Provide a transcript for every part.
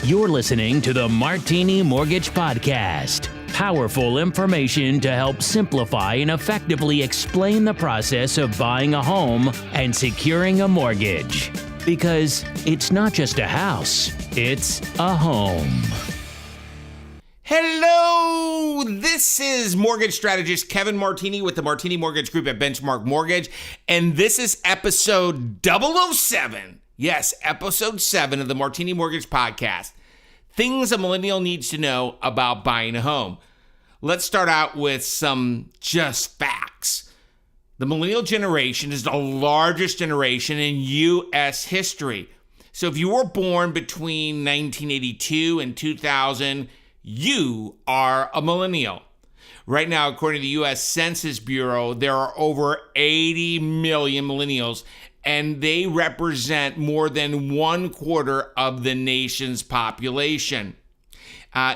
You're listening to the Martini Mortgage Podcast. Powerful information to help simplify and effectively explain the process of buying a home and securing a mortgage. Because it's not just a house, it's a home. Hello, this is mortgage strategist Kevin Martini with the Martini Mortgage Group at Benchmark Mortgage, and this is episode 007. Yes, episode 7 of the Martini Mortgage Podcast. Things a millennial needs to know about buying a home. Let's start out with some just facts. The millennial generation is the largest generation in U.S. history. So if you were born between 1982 and 2000, you are a millennial. Right now, according to the U.S. Census Bureau, there are over 80 million millennials, and they represent more than 1/4 of the nation's population.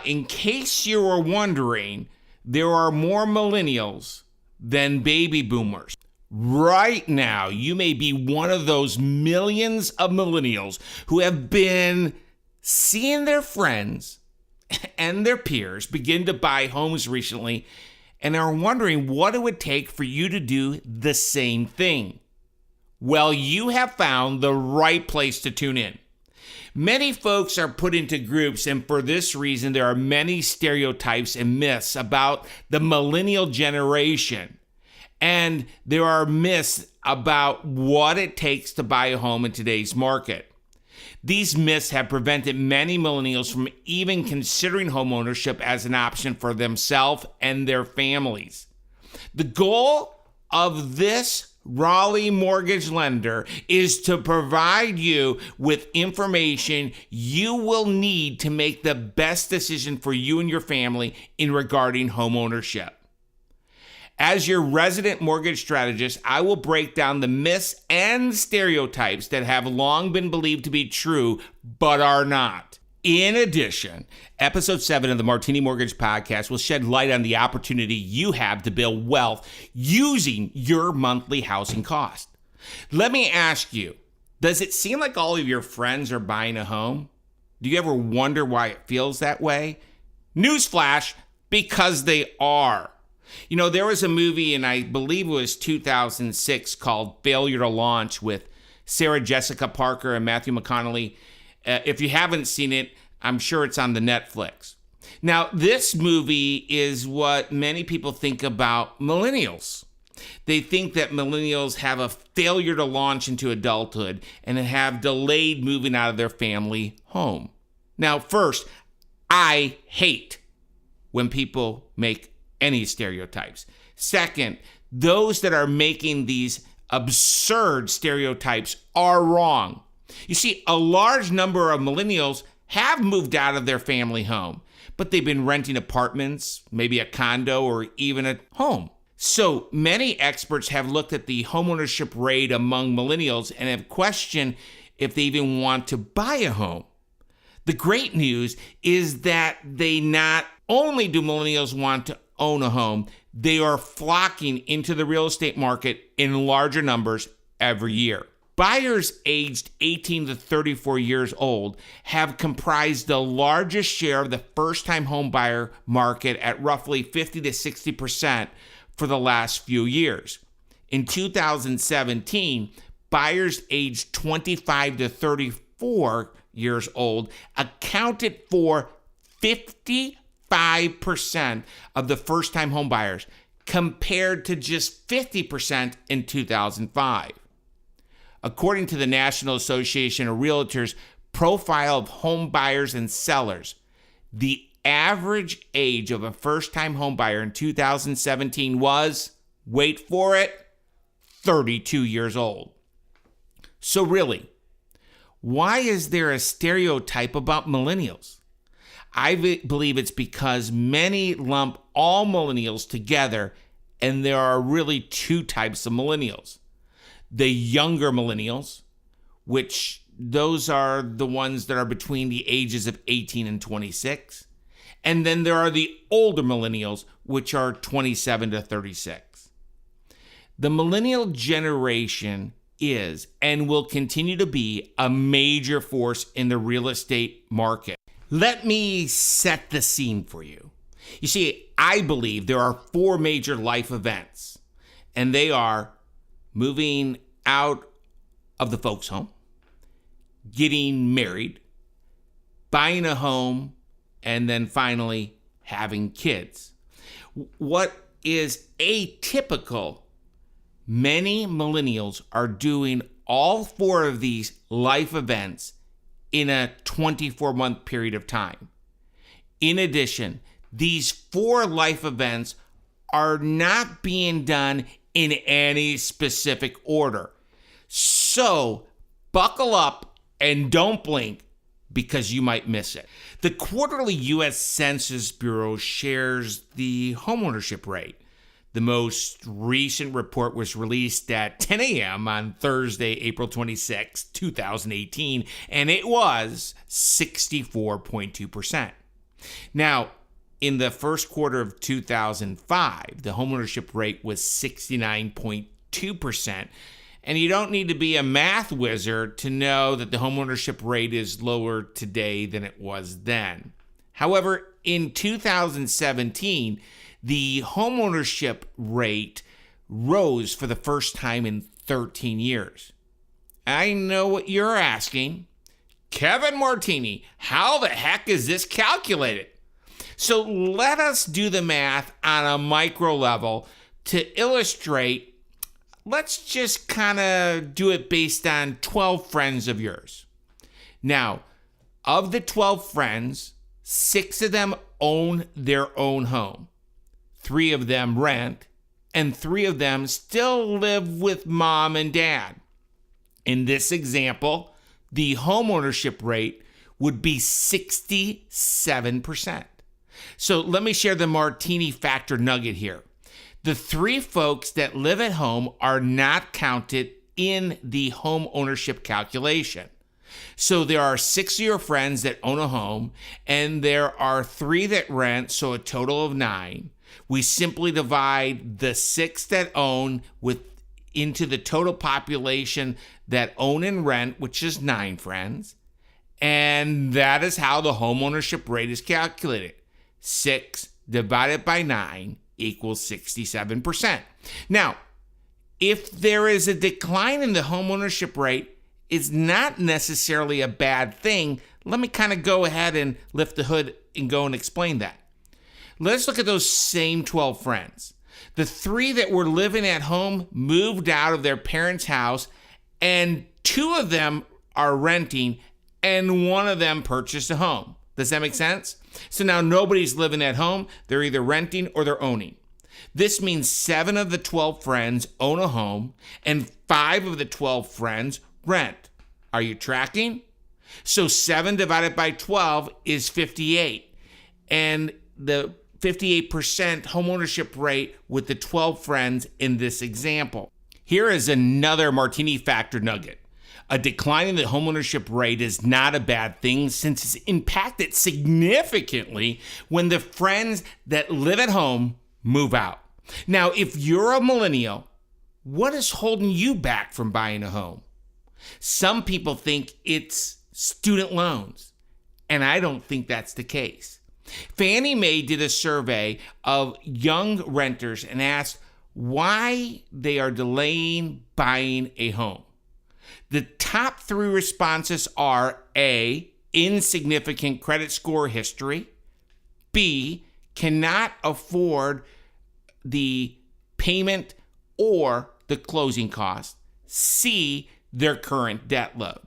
In case you were wondering, there are more millennials than baby boomers. Right now, you may be one of those millions of millennials who have been seeing their friends and their peers begin to buy homes recently and are wondering what it would take for you to do the same thing. Well, you have found the right place to tune in. Many folks are put into groups, and for this reason, there are many stereotypes and myths about the millennial generation. And there are myths about what it takes to buy a home in today's market. These myths have prevented many millennials from even considering homeownership as an option for themselves and their families. The goal of this Raleigh mortgage lender is to provide you with information you will need to make the best decision for you and your family in regarding homeownership. As your resident mortgage strategist, I will break down the myths and stereotypes that have long been believed to be true, but are not. In addition, episode 7 of the Martini Mortgage Podcast will shed light on the opportunity you have to build wealth using your monthly housing cost. Let me ask you, does it seem like all of your friends are buying a home? Do you ever wonder why it feels that way? Newsflash, because they are. You know, there was a movie, and I believe it was 2006, called Failure to Launch with Sarah Jessica Parker and Matthew McConaughey. If you haven't seen it, I'm sure it's on the Netflix. Now, this movie is what many people think about millennials. They think that millennials have a failure to launch into adulthood and have delayed moving out of their family home. Now, first, I hate when people make any stereotypes. Second, those that are making these absurd stereotypes are wrong. You see, a large number of millennials have moved out of their family home, but they've been renting apartments, maybe a condo, or even a home. So many experts have looked at the homeownership rate among millennials and have questioned if they even want to buy a home. The great news is that they not only do millennials want to own a home, they are flocking into the real estate market in larger numbers every year. Buyers aged 18 to 34 years old have comprised the largest share of the first-time home buyer market at roughly 50 to 60% for the last few years. In 2017, buyers aged 25 to 34 years old accounted for 55% of the first-time home buyers, compared to just 50% in 2005. According to the National Association of Realtors profile of home buyers and sellers, the average age of a first-time home buyer in 2017 was, wait for it, 32 years old. So really, why is there a stereotype about millennials? I believe it's because many lump all millennials together, and there are really two types of millennials. The younger millennials, which those are the ones that are between the ages of 18 and 26. And then there are the older millennials, which are 27 to 36. The millennial generation is and will continue to be a major force in the real estate market. Let me set the scene for you. You see, I believe there are 4 major life events, and they are moving out of the folks' home, getting married, buying a home, and then finally having kids. What is atypical, many millennials are doing all 4 of these life events in a 24-month period of time. In addition, these 4 life events are not being done in any specific order. So buckle up and don't blink, because you might miss it. The quarterly U.S. Census Bureau shares the homeownership rate. The most recent report was released at 10 a.m. on Thursday, April 26, 2018, and it was 64.2%. Now, in the first quarter of 2005, the homeownership rate was 69.2%. And you don't need to be a math wizard to know that the homeownership rate is lower today than it was then. However, in 2017, the homeownership rate rose for the first time in 13 years. I know what you're asking. Kevin Martini, how the heck is this calculated? So let us do the math on a micro level to illustrate. Let's just kind of do it based on 12 friends of yours. Now, of the 12 friends, 6 of them own their own home. 3 of them rent, and 3 of them still live with mom and dad. In this example, the homeownership rate would be 67%. So let me share the Martini Factor nugget here. The 3 folks that live at home are not counted in the home ownership calculation. So there are 6 of your friends that own a home, and there are 3 that rent, so a total of 9. We simply divide the 6 that own into the total population that own and rent, which is 9 friends. And that is how the home ownership rate is calculated. 6 divided by 9 equals 67%. Now, if there is a decline in the homeownership rate, it's not necessarily a bad thing. Let me kind of go ahead and lift the hood and go and explain that. Let's look at those same 12 friends. The 3 that were living at home moved out of their parents' house, and 2 of them are renting, and 1 of them purchased a home. Does that make sense? So now nobody's living at home. They're either renting or they're owning. This means 7 of the 12 friends own a home and 5 of the 12 friends rent. Are you tracking? So 7 divided by 12 is 58. And the 58% homeownership rate with the 12 friends in this example. Here is another Martini Factor nugget. A decline in the homeownership rate is not a bad thing, since it's impacted significantly when the friends that live at home move out. Now, if you're a millennial, what is holding you back from buying a home? Some people think it's student loans, and I don't think that's the case. Fannie Mae did a survey of young renters and asked why they are delaying buying a home. The top 3 responses are A, insignificant credit score history, B, cannot afford the payment or the closing cost, C, their current debt load.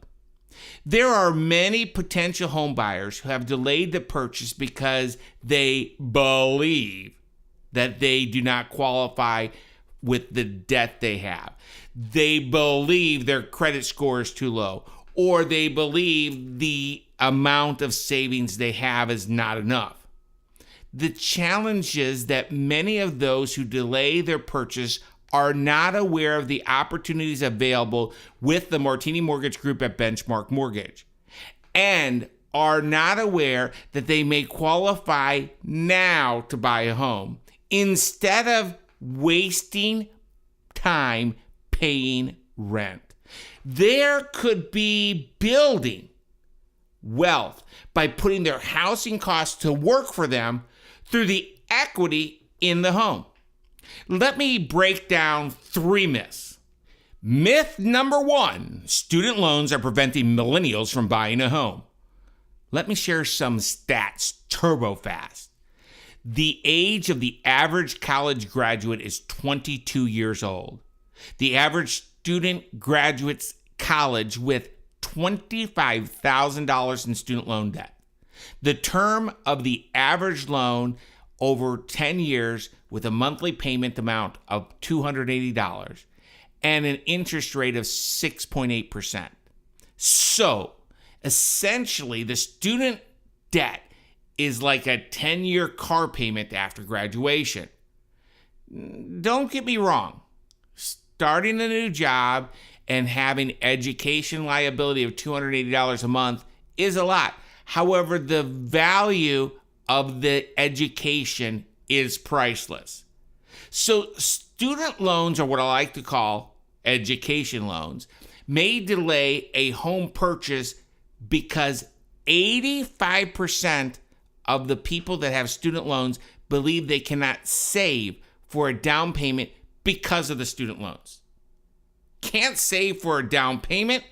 There are many potential home buyers who have delayed the purchase because they believe that they do not qualify with the debt they have. They believe their credit score is too low, or they believe the amount of savings they have is not enough. The challenge is that many of those who delay their purchase are not aware of the opportunities available with the Martini Mortgage Group at Benchmark Mortgage, and are not aware that they may qualify now to buy a home instead of wasting time paying rent. There could be building wealth by putting their housing costs to work for them through the equity in the home. Let me break down 3 myths. Myth number 1, student loans are preventing millennials from buying a home. Let me share some stats turbo fast. The age of the average college graduate is 22 years old. The average student graduates college with $25,000 in student loan debt. The term of the average loan over 10 years with a monthly payment amount of $280 and an interest rate of 6.8%. So, essentially, the student debt is like a 10-year car payment after graduation. Don't get me wrong. Starting a new job and having education liability of $280 a month is a lot. However, the value of the education is priceless. So student loans, or what I like to call education loans, may delay a home purchase because 85% of the people that have student loans believe they cannot save for a down payment because of the student loans. Can't save for a down payment?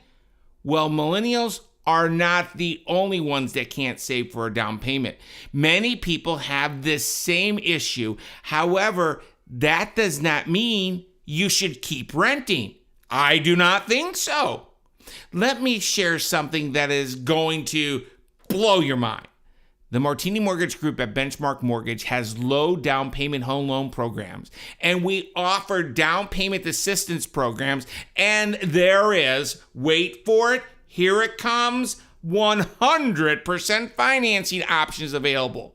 Well, millennials are not the only ones that can't save for a down payment. Many people have this same issue. However, that does not mean you should keep renting. I do not think so. Let me share something that is going to blow your mind. The Martini Mortgage Group at Benchmark Mortgage has low down payment home loan programs, and we offer down payment assistance programs, and there is, wait for it, here it comes, 100% financing options available.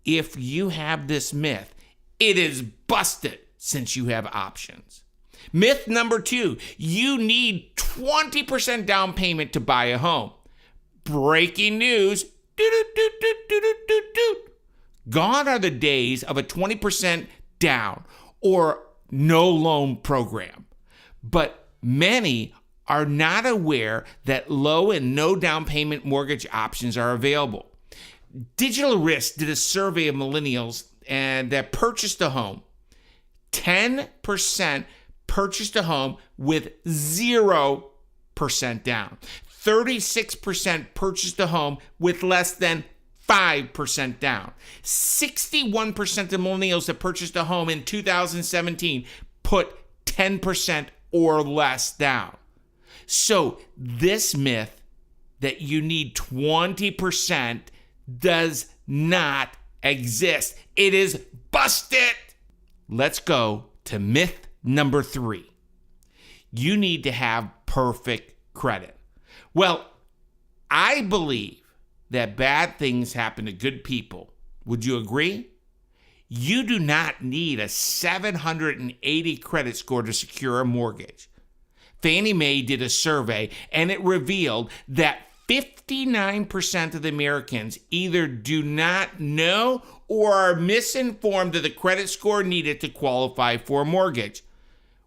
If you have this myth, it is busted since you have options. Myth number 2, you need 20% down payment to buy a home. Breaking news. Gone are the days of a 20% down or no loan program. But many are not aware that low and no down payment mortgage options are available. Digital Risk did a survey of millennials and that purchased a home. 10% purchased a home with 0% down. 36% purchased a home with less than 5% down. 61% of millennials that purchased a home in 2017 put 10% or less down. So this myth that you need 20% does not exist. It is busted. Let's go to myth number 3. You need to have perfect credit. Well, I believe that bad things happen to good people. Would you agree? You do not need a 780 credit score to secure a mortgage. Fannie Mae did a survey, and it revealed that 59% of the Americans either do not know or are misinformed of the credit score needed to qualify for a mortgage.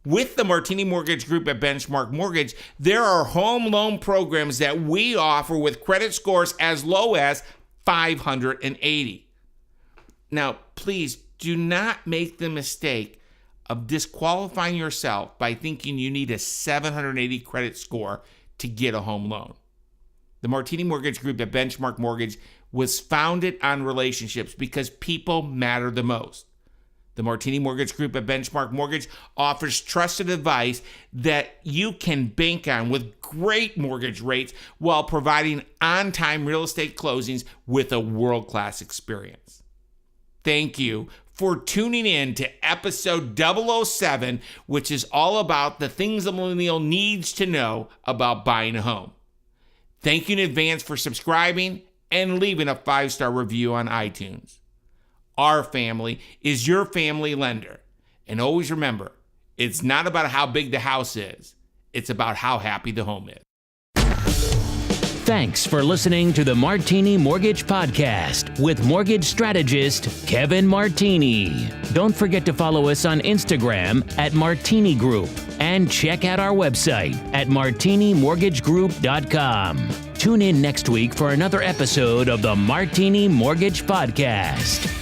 With the Martini Mortgage Group at Benchmark Mortgage, there are home loan programs that we offer with credit scores as low as 580. Now, please do not make the mistake of disqualifying yourself by thinking you need a 780 credit score to get a home loan. The Martini Mortgage Group at Benchmark Mortgage was founded on relationships because people matter the most. The Martini Mortgage Group at Benchmark Mortgage offers trusted advice that you can bank on with great mortgage rates while providing on-time real estate closings with a world-class experience. Thank you for tuning in to episode 007, which is all about the things a millennial needs to know about buying a home. Thank you in advance for subscribing and leaving a 5-star review on iTunes. Our family is your family lender. And always remember, it's not about how big the house is. It's about how happy the home is. Thanks for listening to the Martini Mortgage Podcast with mortgage strategist Kevin Martini. Don't forget to follow us on Instagram at Martini Group and check out our website at martinimortgagegroup.com. Tune in next week for another episode of the Martini Mortgage Podcast.